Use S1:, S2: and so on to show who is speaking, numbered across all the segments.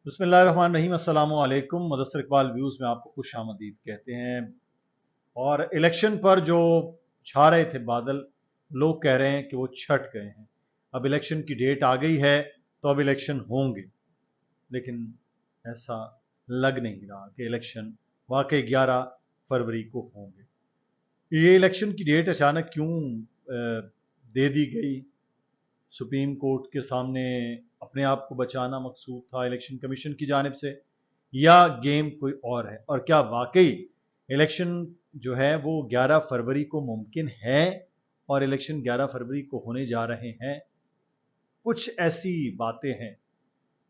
S1: बिस्मिल्लाहिर्रहमानिर्रहीम। अस्सलाम वालेकुम। मुदस्सिर इकबाल व्यूज़ में आपको खुश आमदीद कहते हैं। और इलेक्शन पर जो छा रहे थे बादल, लोग कह रहे हैं कि वो छट गए हैं। अब इलेक्शन की डेट आ गई है तो अब इलेक्शन होंगे, लेकिन ऐसा लग नहीं रहा कि इलेक्शन वाकई 11 फरवरी को होंगे। ये इलेक्शन की डेट अचानक क्यों दे दी गई? सुप्रीम कोर्ट के सामने अपने आप को बचाना मकसूद था इलेक्शन कमीशन की जानिब से, या गेम कोई और है? और क्या वाकई इलेक्शन जो है वो 11 फरवरी को मुमकिन है और इलेक्शन 11 फरवरी को होने जा रहे हैं? कुछ ऐसी बातें हैं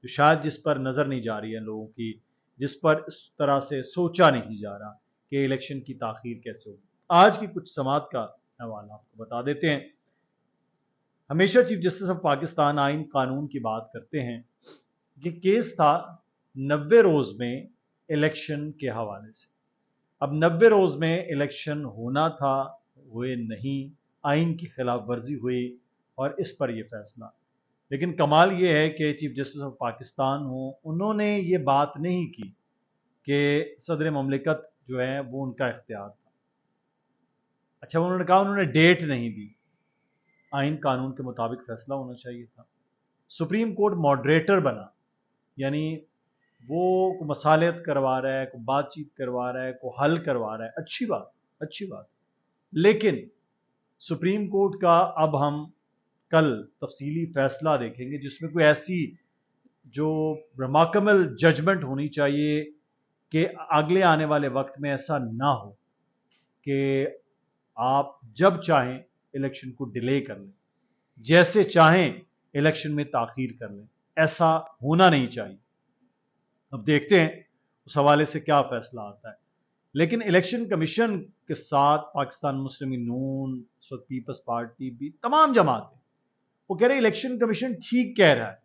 S1: जो शायद जिस पर नज़र नहीं जा रही है लोगों की, जिस पर इस तरह से सोचा नहीं जा रहा कि इलेक्शन की ताख़ीर कैसे होगी। आज की कुछ समात का हवाला आपको बता देते हैं। हमेशा चीफ जस्टिस ऑफ पाकिस्तान आइन कानून की बात करते हैं। ये केस था 90 रोज में इलेक्शन के हवाले से। अब 90 रोज में इलेक्शन होना था, हुए नहीं, आइन की खिलाफ वर्जी हुई और इस पर यह फैसला। लेकिन कमाल यह है कि चीफ जस्टिस ऑफ पाकिस्तान हो, उन्होंने ये बात नहीं की कि सदर ममलिकत जो है वो उनका इख्तियार था। अच्छा, उन्होंने कहा उन्होंने डेट नहीं दी। आइन कानून के मुताबिक फैसला होना चाहिए था। सुप्रीम कोर्ट मॉडरेटर बना, यानी वो को मसालियत करवा रहा है, को बातचीत करवा रहा है, को हल करवा रहा है। अच्छी बात, अच्छी बात। लेकिन सुप्रीम कोर्ट का अब हम कल तफसीली फैसला देखेंगे जिसमें कोई ऐसी जो रिमार्केबल जजमेंट होनी चाहिए कि अगले आने वाले वक्त में ऐसा ना हो कि आप जब चाहें इलेक्शन को डिले कर लें, जैसे चाहें इलेक्शन में ताखीर कर लें। ऐसा होना नहीं चाहिए। अब देखते हैं उस हवाले से क्या फैसला आता है। लेकिन इलेक्शन कमीशन के साथ पाकिस्तान मुस्लिम नून, पीपल्स पार्टी भी, तमाम जमातें, वो कह रहे इलेक्शन कमीशन ठीक कह रहा है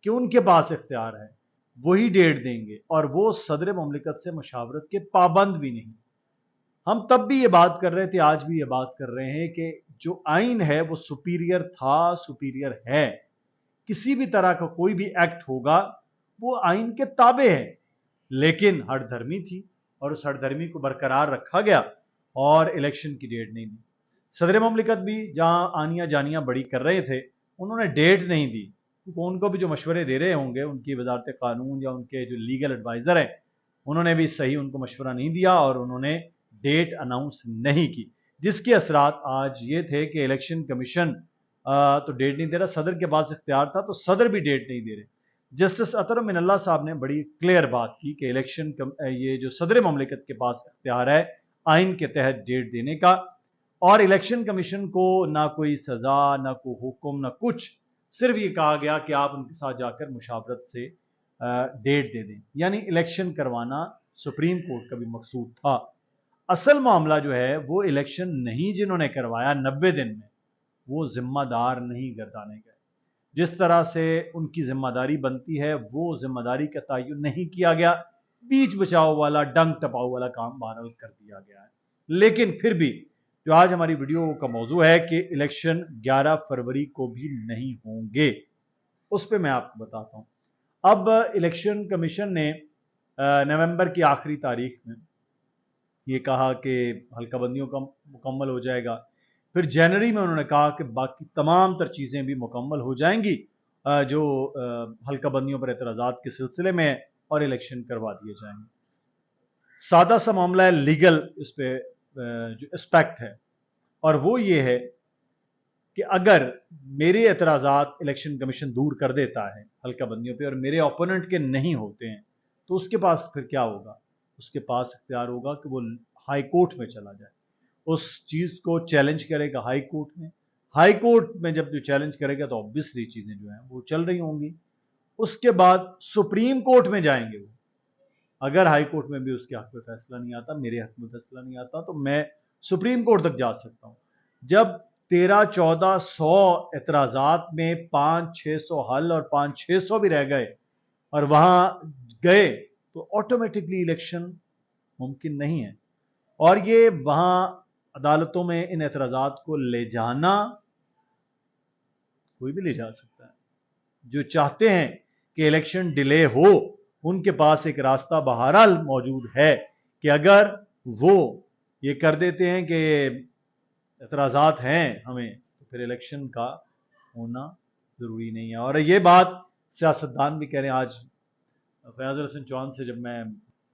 S1: कि उनके पास इख्तियार है, वही डेट देंगे और वो सदर ममलिकत से मशावरत के पाबंद भी नहीं। हम तब भी ये बात कर रहे थे, आज भी ये बात कर रहे हैं कि जो आइन है वो सुपीरियर था, सुपीरियर है। किसी भी तरह का कोई भी एक्ट होगा वो आइन के ताबे है। लेकिन हठधर्मी थी और उस हठधर्मी को बरकरार रखा गया और इलेक्शन की डेट नहीं दी। सदर ममलिकत भी जहां आनियां जानियां बड़ी कर रहे थे, उन्होंने डेट नहीं दी। उनको भी जो मशवरे दे रहे होंगे उनकी वजारत कानून या उनके जो लीगल एडवाइजर हैं, उन्होंने भी सही उनको मशवरा नहीं दिया और उन्होंने डेट अनाउंस नहीं की, जिसके असरात आज ये थे कि इलेक्शन कमीशन तो डेट नहीं दे रहा, सदर के पास इख्तियार था तो सदर भी डेट नहीं दे रहे। जस्टिस अतर मिनल्ला साहब ने बड़ी क्लियर बात की कि इलेक्शन ये जो सदर ममलिकत के पास इख्तियार है आइन के तहत डेट देने का, और इलेक्शन कमीशन को ना कोई सजा, ना कोई हुक्म, ना कुछ, सिर्फ ये कहा गया कि आप उनके साथ जाकर मुशावरत से डेट दे दें। यानी इलेक्शन करवाना सुप्रीम कोर्ट का भी मकसूद था। असल मामला जो है वो इलेक्शन नहीं जिन्होंने करवाया 90 दिन में, वो जिम्मेदार नहीं गर्दाने गए। जिस तरह से उनकी जिम्मेदारी बनती है वो जिम्मेदारी का तयन नहीं किया गया। बीच बचाव वाला, डंग टपाव वाला काम बहरहाल कर दिया गया है। लेकिन फिर भी जो आज हमारी वीडियो का मौजू है कि इलेक्शन 11 फरवरी को भी नहीं होंगे, उस पर मैं आपको बताता हूं। अब इलेक्शन कमीशन ने नवंबर की आखिरी तारीख में ये कहा कि हल्का बंदियों का मुकम्मल हो जाएगा। फिर जनवरी में उन्होंने कहा कि बाकी तमाम तर चीज़ें भी मुकम्मल हो जाएंगी जो हल्का बंदियों पर एतराज़ात के सिलसिले में, और इलेक्शन करवा दिए जाएंगे। सादा सा मामला है लीगल, इस पे जो एस्पेक्ट है, और वो ये है कि अगर मेरे एतराज़ात इलेक्शन कमीशन दूर कर देता है हल्का बंदियों पे और मेरे ओपोनेंट के नहीं होते हैं, तो उसके पास फिर क्या होगा? उसके पास इख्तियार होगा कि वो हाई कोर्ट में चला जाए, उस चीज़ को चैलेंज करेगा हाई कोर्ट में। हाई कोर्ट में जब जो चैलेंज करेगा तो ऑब्वियसली चीज़ें जो हैं वो चल रही होंगी। उसके बाद सुप्रीम कोर्ट में जाएंगे वो। अगर हाई कोर्ट में भी उसके हक में फैसला नहीं आता, मेरे हक में फैसला नहीं आता, तो मैं सुप्रीम कोर्ट तक जा सकता हूं। जब 1300-1400 एतराज़ात में 500-600 हल और 500-600 भी रह गए और वहां गए तो ऑटोमेटिकली इलेक्शन मुमकिन नहीं है। और ये वहां अदालतों में इन एतराज़ात को ले जाना कोई भी ले जा सकता है। जो चाहते हैं कि इलेक्शन डिले हो ان کے پاس ایک راستہ بہرحال موجود ہے کہ اگر وہ یہ کر دیتے ہیں کہ اعتراضات ہیں ہمیں تو پھر الیکشن کا ہونا ضروری نہیں ہے. اور یہ بات سیاستدان بھی کہہ رہے ہیں. آج فیاض الحسن چوہان سے جب میں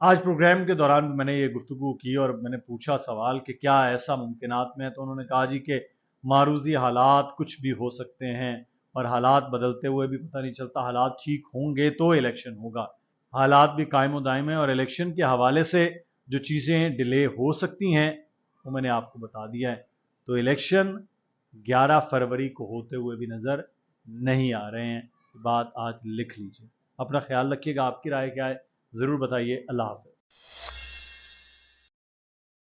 S1: آج پروگرام کے دوران میں نے یہ گفتگو کی اور میں نے پوچھا سوال کہ کیا ایسا ممکنات میں ہے، تو انہوں نے کہا جی کہ معروضی حالات کچھ بھی ہو سکتے ہیں اور حالات بدلتے ہوئے بھی پتہ نہیں چلتا، حالات ٹھیک ہوں گے تو الیکشن ہوگا. حالات بھی قائم و دائم ہیں اور الیکشن کے حوالے سے جو چیزیں ڈیلے ہو سکتی ہیں وہ میں نے آپ کو بتا دیا ہے. تو الیکشن 11 فروری کو ہوتے ہوئے بھی نظر نہیں آ رہے ہیں. بات آج لکھ لیجیے. اپنا خیال رکھیے گا. آپ کی رائے کیا ہے ضرور بتائیے. اللہ حافظ.